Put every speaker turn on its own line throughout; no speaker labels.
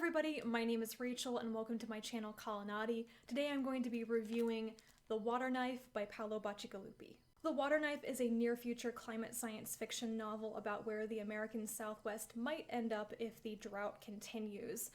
everybody, my name is Rachel and welcome to my channel Colonati. Today I'm going to be reviewing The Water Knife by Paolo Bacigalupi. The Water Knife is a near-future climate science fiction novel about where the American Southwest might end up if the drought continues.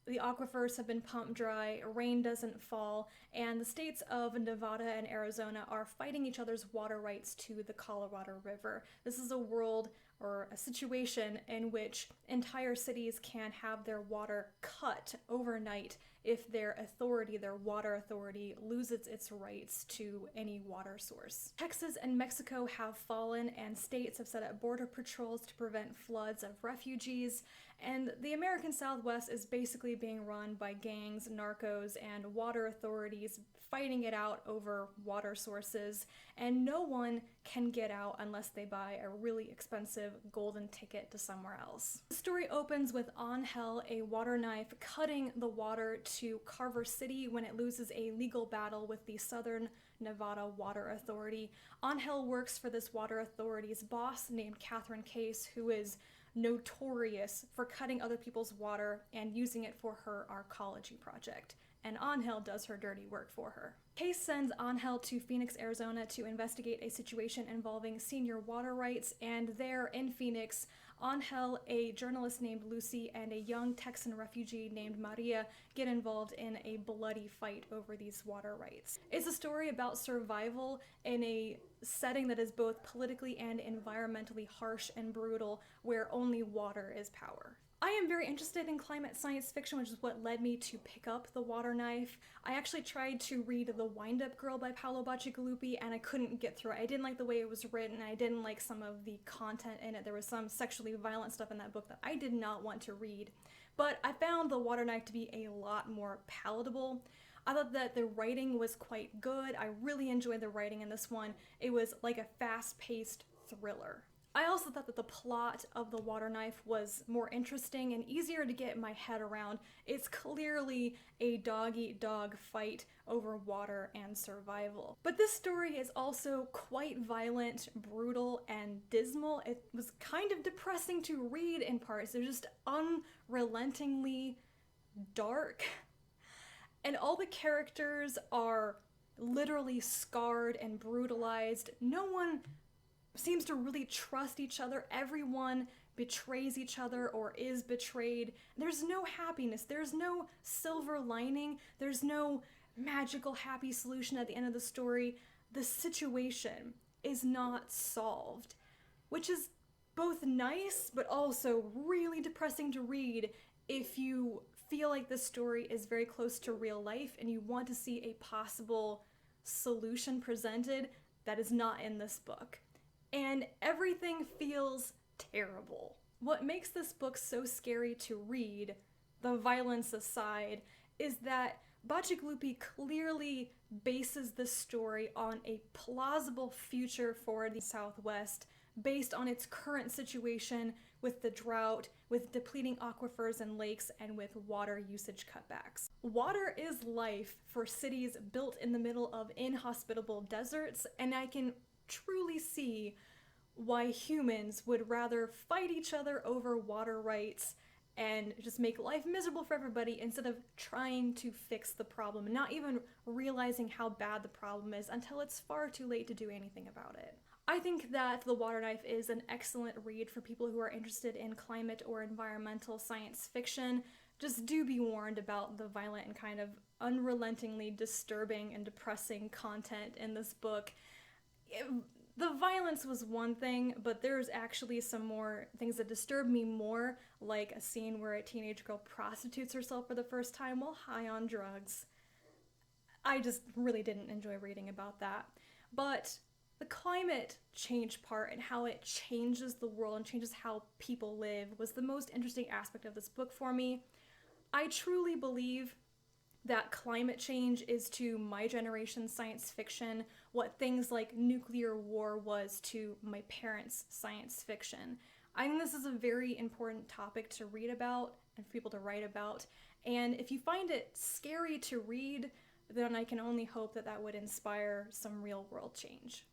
The aquifers have been pumped dry, rain doesn't fall, and the states of Nevada and Arizona are fighting each other's water rights to the Colorado River. This is a world or a situation in which entire cities can have their water cut overnight if their authority, their water authority, loses its rights to any water source. Texas and Mexico have fallen, and states have set up border patrols to prevent floods of refugees, and the American Southwest is basically being run by gangs, narcos, and water authorities fighting it out over water sources, and no one can get out unless they buy a really expensive golden ticket to somewhere else. The story opens with Angel, a water knife, cutting the water to Carver City when it loses a legal battle with the Southern Nevada Water Authority. Angel works for this water authority's boss named Catherine Case, who is notorious for cutting other people's water and using it for her arcology project. And Angel does her dirty work for her. Case sends Angel to Phoenix, Arizona to investigate a situation involving senior water rights, and there in Phoenix, Angel, a journalist named Lucy, and a young Texan refugee named Maria get involved in a bloody fight over these water rights. It's a story about survival in a setting that is both politically and environmentally harsh and brutal, where only water is power. I am very interested in climate science fiction, which is what led me to pick up The Water Knife. I actually tried to read The Wind-Up Girl by Paolo Bacigalupi, and I couldn't get through it. I didn't like the way it was written, I didn't like some of the content in it. There was some sexually violent stuff in that book that I did not want to read. But I found The Water Knife to be a lot more palatable. I thought that the writing was quite good. I really enjoyed the writing in this one. It was like a fast-paced thriller. I also thought that the plot of The Water Knife was more interesting and easier to get my head around. It's clearly a dog-eat-dog fight over water and survival. But this story is also quite violent, brutal, and dismal. It was kind of depressing to read in parts. They're just unrelentingly dark. And all the characters are literally scarred and brutalized. No one seems to really trust each other. Everyone betrays each other or is betrayed. There's no happiness. There's no silver lining. There's no magical happy solution at the end of the story. The situation is not solved, which is both nice but also really depressing to read if you feel like this story is very close to real life and you want to see a possible solution presented that is not in this book. And everything feels terrible. What makes this book so scary to read, the violence aside, is that Bacigalupi clearly bases this story on a plausible future for the Southwest based on its current situation with the drought, with depleting aquifers and lakes, and with water usage cutbacks. Water is life for cities built in the middle of inhospitable deserts, and I can truly see why humans would rather fight each other over water rights and just make life miserable for everybody instead of trying to fix the problem and not even realizing how bad the problem is until it's far too late to do anything about it. I think that The Water Knife is an excellent read for people who are interested in climate or environmental science fiction. Just do be warned about the violent and kind of unrelentingly disturbing and depressing content in this book. The violence was one thing, but there's actually some more things that disturb me more, like a scene where a teenage girl prostitutes herself for the first time while high on drugs. I just really didn't enjoy reading about that. But the climate change part and how it changes the world and changes how people live was the most interesting aspect of this book for me. I truly believe that climate change is to my generation's science fiction what things like nuclear war was to my parents' science fiction. I think this is a very important topic to read about and for people to write about, and if you find it scary to read, then I can only hope that that would inspire some real world change.